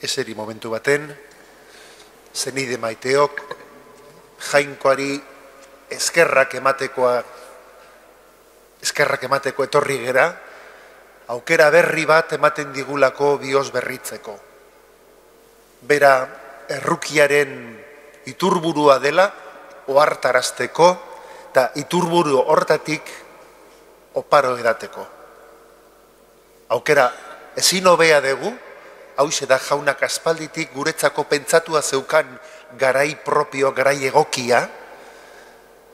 Eseri momentu baten, zenide maiteok, jainkoari eskerrak emateko etorri gera, aukera berri bat ematen digulako bihotz berritzeko. Bera errukiaren iturburua dela ohartarazteko eta iturburu hortatik oparo edateko. Aukera ezin hobea dugu, hauxe da jaunak aspalditik guretzako pentsatua zeukan garai propio, garai egokia,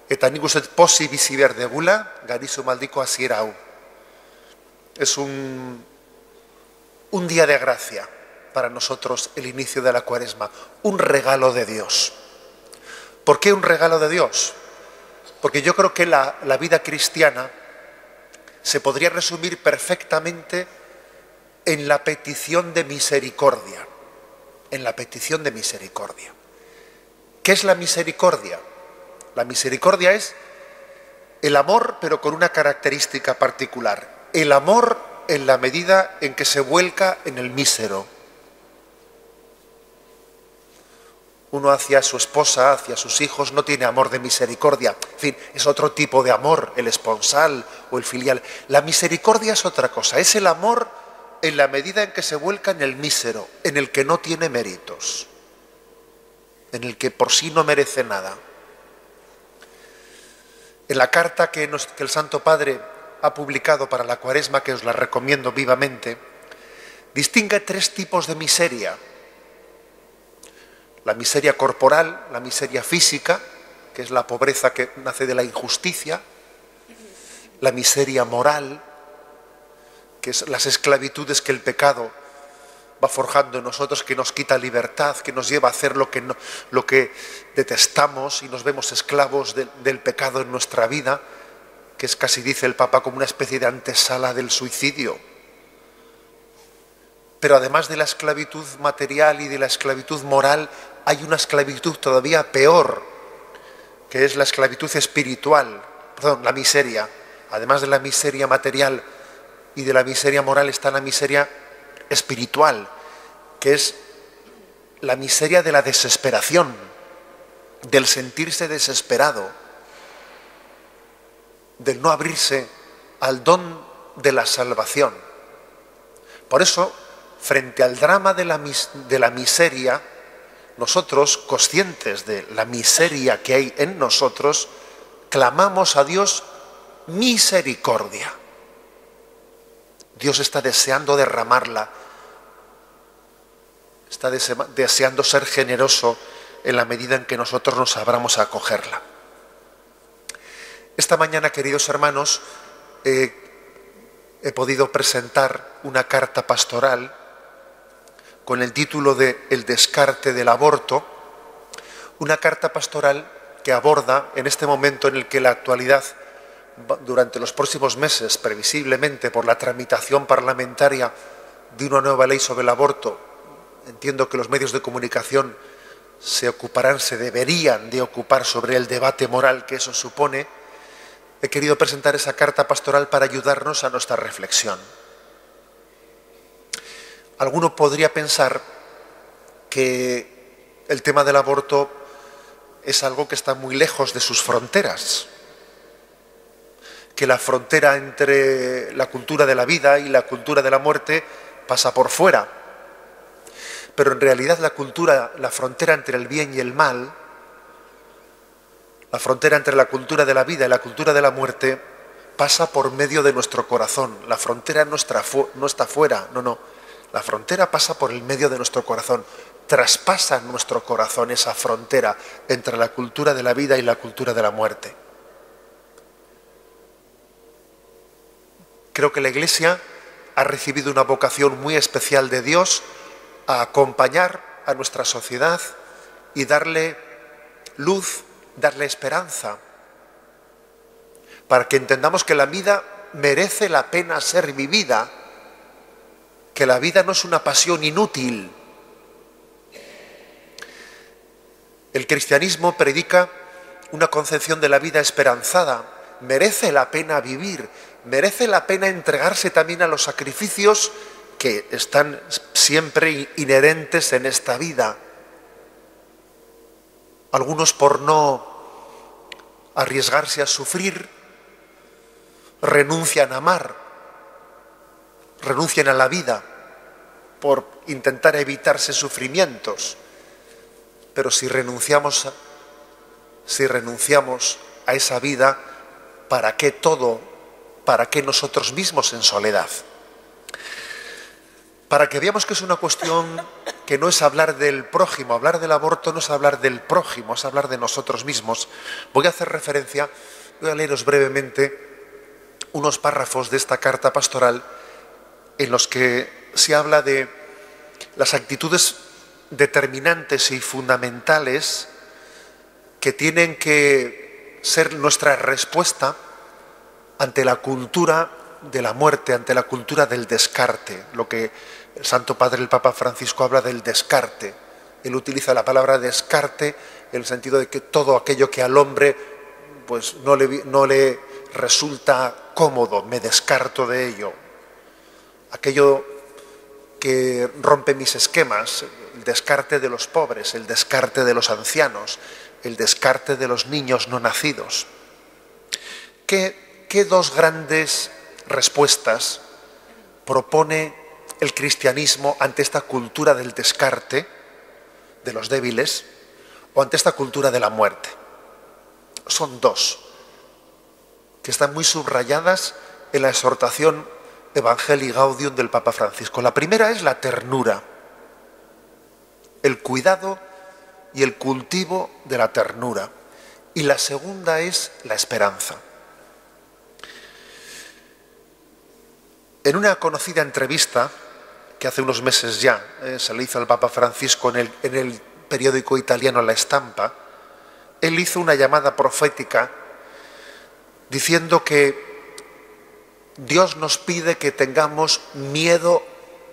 eta nik uste pozi bizi behar degula, Garizu maldiko hasiera hau. Es un día de gracia para nosotros el inicio de la Cuaresma, un regalo de Dios. ¿Por qué un regalo de Dios? Porque yo creo que la vida cristiana se podría resumir perfectamente en la petición de misericordia. En la petición de misericordia. ¿Qué es la misericordia? La misericordia es el amor, pero con una característica particular. El amor en la medida en que se vuelca en el mísero. Uno hacia su esposa, hacia sus hijos, no tiene amor de misericordia. En fin, es otro tipo de amor, el esponsal o el filial. La misericordia es otra cosa, es el amor en la medida en que se vuelca en el mísero, en el que no tiene méritos, en el que por sí no merece nada. En la carta que el Santo Padre ha publicado para la Cuaresma, que os la recomiendo vivamente, distingue tres tipos de miseria. La miseria corporal, la miseria física, que es la pobreza que nace de la injusticia, la miseria moral, que es las esclavitudes que el pecado va forjando en nosotros, que nos quita libertad, que nos lleva a hacer lo que detestamos y nos vemos esclavos del pecado en nuestra vida, que es, casi dice el Papa, como una especie de antesala del suicidio. Pero además de la esclavitud material y de la esclavitud moral, hay una esclavitud todavía peor, que es la esclavitud espiritual, la miseria. Además de la miseria material y de la miseria moral está la miseria espiritual, que es la miseria de la desesperación, del sentirse desesperado, del no abrirse al don de la salvación. Por eso, frente al drama de la miseria, nosotros, conscientes de la miseria que hay en nosotros, clamamos a Dios misericordia. Dios está deseando derramarla, está deseando ser generoso en la medida en que nosotros nos abramos a acogerla. Esta mañana, queridos hermanos, he podido presentar una carta pastoral con el título de El descarte del aborto, una carta pastoral que aborda, en este momento en el que la actualidad, durante los próximos meses, previsiblemente por la tramitación parlamentaria de una nueva ley sobre el aborto, entiendo que los medios de comunicación se deberían de ocupar sobre el debate moral que eso supone. He querido presentar esa carta pastoral para ayudarnos a nuestra reflexión. Alguno podría pensar que el tema del aborto es algo que está muy lejos de sus fronteras, que la frontera entre la cultura de la vida y la cultura de la muerte pasa por fuera. Pero en realidad la frontera entre el bien y el mal, la frontera entre la cultura de la vida y la cultura de la muerte pasa por medio de nuestro corazón. La frontera no está fuera, no. La frontera pasa por el medio de nuestro corazón. Traspasa nuestro corazón esa frontera entre la cultura de la vida y la cultura de la muerte. Creo que la Iglesia ha recibido una vocación muy especial de Dios a acompañar a nuestra sociedad y darle luz, darle esperanza, para que entendamos que la vida merece la pena ser vivida, que la vida no es una pasión inútil. El cristianismo predica una concepción de la vida esperanzada. Merece la pena vivir, merece la pena entregarse también a los sacrificios que están siempre inherentes en esta vida. Algunos, por no arriesgarse a sufrir, renuncian a amar, renuncian a la vida por intentar evitarse sufrimientos. Pero si renunciamos a esa vida, ¿para qué todo? ¿Para qué nosotros mismos en soledad? Para que veamos que es una cuestión que no es hablar del prójimo, hablar del aborto no es hablar del prójimo, es hablar de nosotros mismos. Voy a leeros brevemente unos párrafos de esta carta pastoral en los que se habla de las actitudes determinantes y fundamentales que tienen que ser nuestra respuesta ante la cultura de la muerte, ante la cultura del descarte, lo que el Santo Padre, el Papa Francisco, habla del descarte. Él utiliza la palabra descarte en el sentido de que todo aquello que al hombre pues no le resulta cómodo, me descarto de ello. Aquello que rompe mis esquemas, el descarte de los pobres, el descarte de los ancianos, el descarte de los niños no nacidos. ¿Qué dos grandes respuestas propone el cristianismo ante esta cultura del descarte de los débiles o ante esta cultura de la muerte? Son dos que están muy subrayadas en la exhortación Evangelii Gaudium del Papa Francisco. La primera es la ternura, el cuidado y el cultivo de la ternura. Y la segunda es la esperanza. En una conocida entrevista que hace unos meses ya se le hizo al Papa Francisco en el periódico italiano La Stampa, él hizo una llamada profética diciendo que Dios nos pide que tengamos miedo,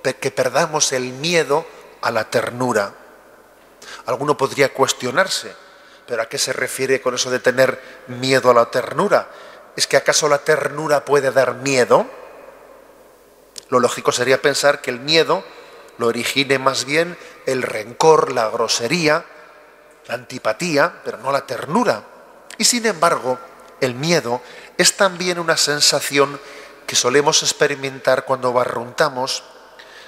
que perdamos el miedo a la ternura. Alguno podría cuestionarse, ¿pero a qué se refiere con eso de tener miedo a la ternura? ¿Es que acaso la ternura puede dar miedo? Lo lógico sería pensar que el miedo lo origine más bien el rencor, la grosería, la antipatía, pero no la ternura. Y sin embargo, el miedo es también una sensación que solemos experimentar cuando barruntamos,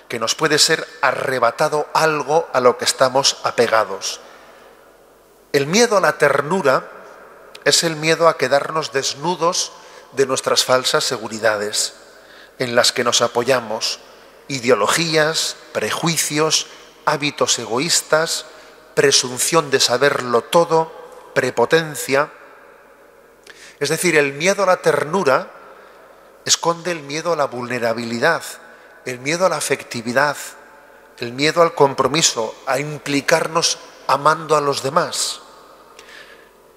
que nos puede ser arrebatado algo a lo que estamos apegados. El miedo a la ternura es el miedo a quedarnos desnudos de nuestras falsas seguridades, en las que nos apoyamos, ideologías, prejuicios, hábitos egoístas, presunción de saberlo todo, prepotencia. Es decir, el miedo a la ternura esconde el miedo a la vulnerabilidad, el miedo a la afectividad, el miedo al compromiso, a implicarnos amando a los demás,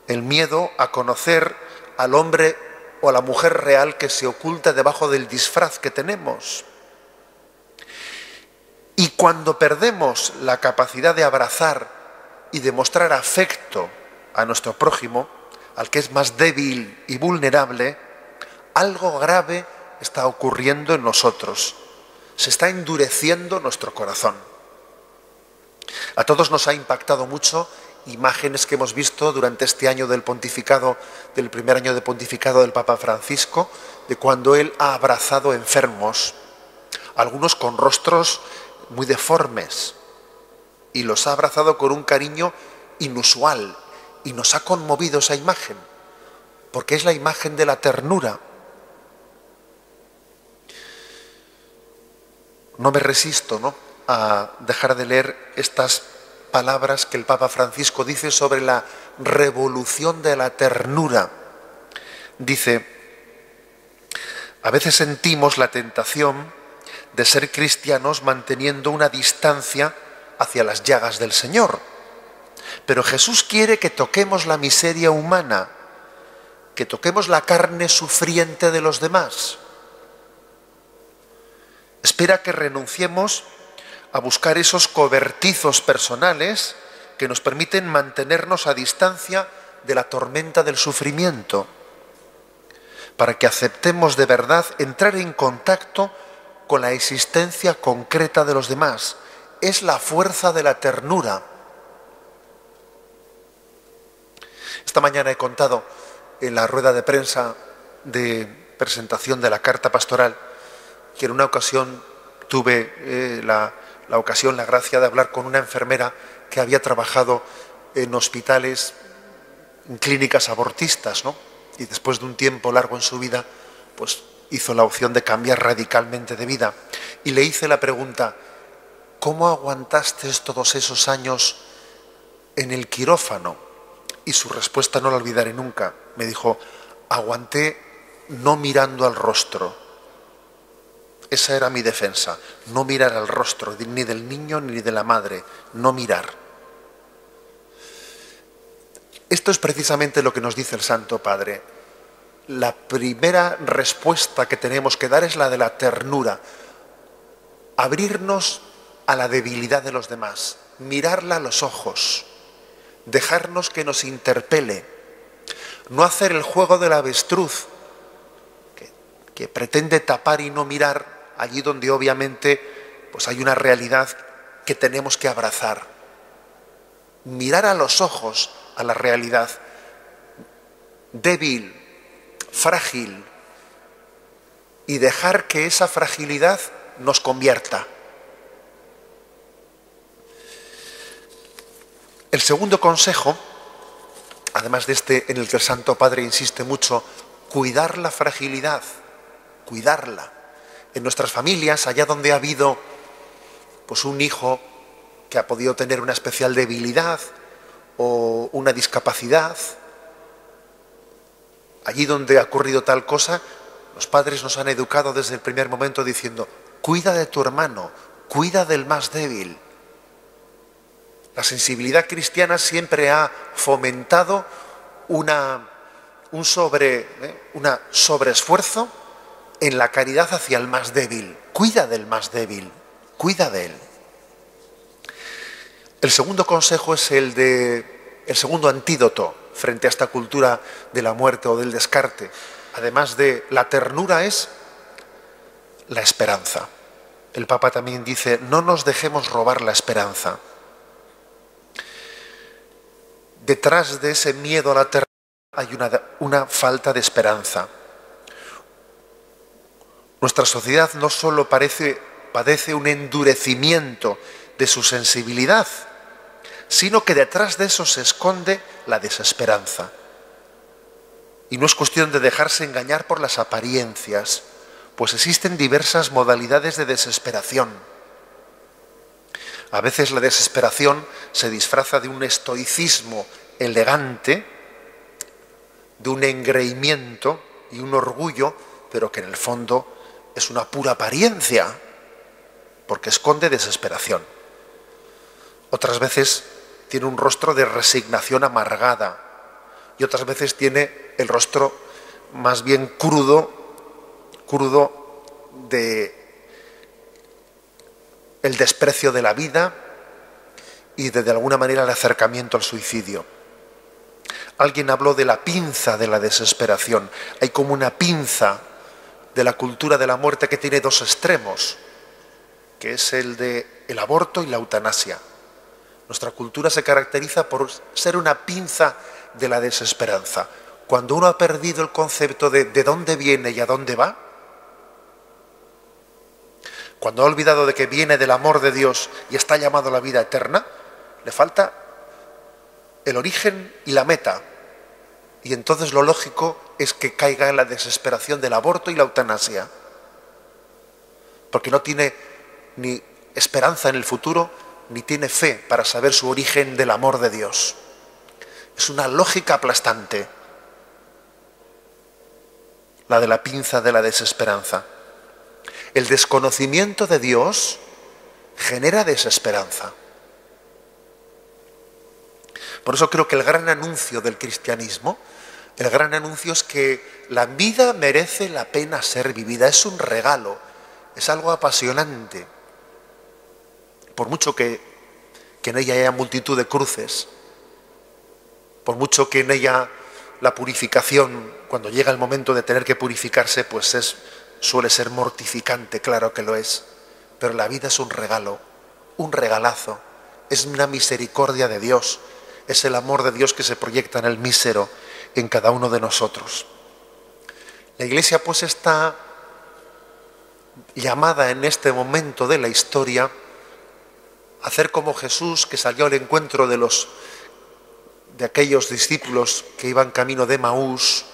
el miedo a conocer al hombre o a la mujer real que se oculta debajo del disfraz que tenemos. Y cuando perdemos la capacidad de abrazar y de mostrar afecto a nuestro prójimo, al que es más débil y vulnerable, algo grave está ocurriendo en nosotros. Se está endureciendo nuestro corazón. A todos nos ha impactado mucho imágenes que hemos visto durante este año del pontificado, del primer año de pontificado del Papa Francisco, de cuando él ha abrazado enfermos, algunos con rostros muy deformes, y los ha abrazado con un cariño inusual, y nos ha conmovido esa imagen, porque es la imagen de la ternura. No me resisto, a dejar de leer estas palabras que el Papa Francisco dice sobre la revolución de la ternura. Dice: a veces sentimos la tentación de ser cristianos manteniendo una distancia hacia las llagas del Señor. Pero Jesús quiere que toquemos la miseria humana, que toquemos la carne sufriente de los demás. Espera que renunciemos a buscar esos cobertizos personales que nos permiten mantenernos a distancia de la tormenta del sufrimiento, para que aceptemos de verdad entrar en contacto con la existencia concreta de los demás. Es la fuerza de la ternura. Esta mañana he contado en la rueda de prensa de presentación de la carta pastoral que en una ocasión tuve la gracia de hablar con una enfermera que había trabajado en hospitales, en clínicas abortistas, ¿no? Y después de un tiempo largo en su vida, pues hizo la opción de cambiar radicalmente de vida. Y le hice la pregunta: ¿cómo aguantaste todos esos años en el quirófano? Y su respuesta no la olvidaré nunca. Me dijo: aguanté no mirando al rostro. Esa era mi defensa, no mirar al rostro ni del niño ni de la madre, no mirar. Esto es precisamente lo que nos dice el Santo Padre. La primera respuesta que tenemos que dar es la de la ternura. Abrirnos a la debilidad de los demás, mirarla a los ojos, dejarnos que nos interpele, no hacer el juego del avestruz, que pretende tapar y no mirar allí donde obviamente pues hay una realidad que tenemos que abrazar. Mirar a los ojos a la realidad débil, frágil, y dejar que esa fragilidad nos convierta. El segundo consejo, además de este en el que el Santo Padre insiste mucho, cuidar la fragilidad, cuidarla. En nuestras familias, allá donde ha habido pues un hijo que ha podido tener una especial debilidad o una discapacidad, allí donde ha ocurrido tal cosa, los padres nos han educado desde el primer momento diciendo: cuida de tu hermano, cuida del más débil. La sensibilidad cristiana siempre ha fomentado un sobreesfuerzo en la caridad hacia el más débil. Cuida del más débil, cuida de él. El segundo consejo es el segundo antídoto frente a esta cultura de la muerte o del descarte. Además de la ternura, es la esperanza. El Papa también dice: no nos dejemos robar la esperanza. Detrás de ese miedo a la ternura hay una falta de esperanza. Nuestra sociedad no solo padece un endurecimiento de su sensibilidad, sino que detrás de eso se esconde la desesperanza. Y no es cuestión de dejarse engañar por las apariencias, pues existen diversas modalidades de desesperación. A veces la desesperación se disfraza de un estoicismo elegante, de un engreimiento y un orgullo, pero que en el fondo es una pura apariencia, porque esconde desesperación. Otras veces tiene un rostro de resignación amargada y otras veces tiene el rostro más bien crudo de el desprecio de la vida y de alguna manera el acercamiento al suicidio. Alguien habló de la pinza de la desesperación. Hay como una pinza de la cultura de la muerte que tiene dos extremos, que es el de el aborto y la eutanasia. Nuestra cultura se caracteriza por ser una pinza de la desesperanza. Cuando uno ha perdido el concepto de dónde viene y a dónde va, cuando ha olvidado de que viene del amor de Dios y está llamado a la vida eterna, le falta el origen y la meta. Y entonces lo lógico es que caiga en la desesperación del aborto y la eutanasia. Porque no tiene ni esperanza en el futuro, ni tiene fe para saber su origen del amor de Dios. Es una lógica aplastante, la de la pinza de la desesperanza. El desconocimiento de Dios genera desesperanza. Por eso creo que el gran anuncio del cristianismo, el gran anuncio es que la vida merece la pena ser vivida, es un regalo, es algo apasionante. Por mucho que en ella haya multitud de cruces, por mucho que en ella la purificación, cuando llega el momento de tener que purificarse, pues es suele ser mortificante, claro que lo es, pero la vida es un regalo, un regalazo, es una misericordia de Dios, es el amor de Dios que se proyecta en el mísero, en cada uno de nosotros. La Iglesia pues está llamada en este momento de la historia a hacer como Jesús, que salió al encuentro de aquellos discípulos que iban camino de Maús,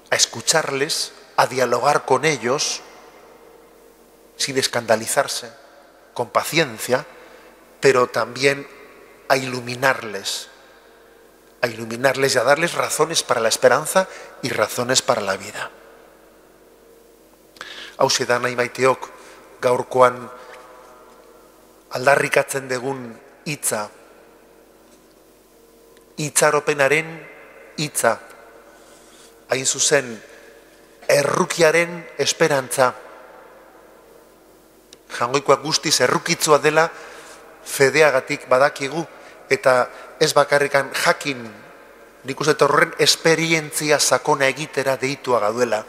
a escucharles, a dialogar con ellos, sin escandalizarse, con paciencia, pero también a iluminarles y a darles razones para la esperanza y razones para la vida. Hauxe da nahi maiteok gaurkoan aldarrikatzen dugun hitza, itxaropenaren hitza, hain zuzen errukiaren esperantza. Jangoikoak guztiz errukitzua dela fedeagatik badakigu, eta ez bakarrikan jakin, nik uste horren esperientzia sakona egitera deitua gaduela.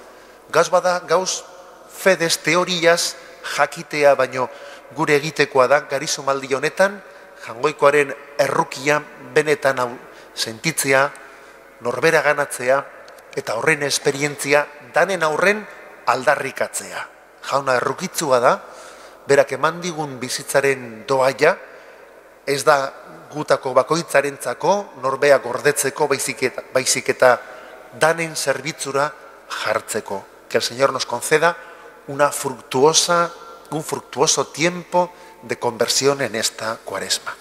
Gauz bada, gauz fedez teoriaz jakitea, baino gure egitekoa da garizumaldi honetan, jangoikoaren errukia benetan sentitzea, norbera ganatzea, eta horren esperientzia danen aurren aldarrikatzea. Jauna errukitzua da, berak eman digun bizitzaren doaia, ez da gutako bakoitzarentzako, norbea gordetzeko, baizik eta danen zerbitzura jartzeko. Que el Señor nos conceda un fructuoso tiempo de conversión en esta Cuaresma.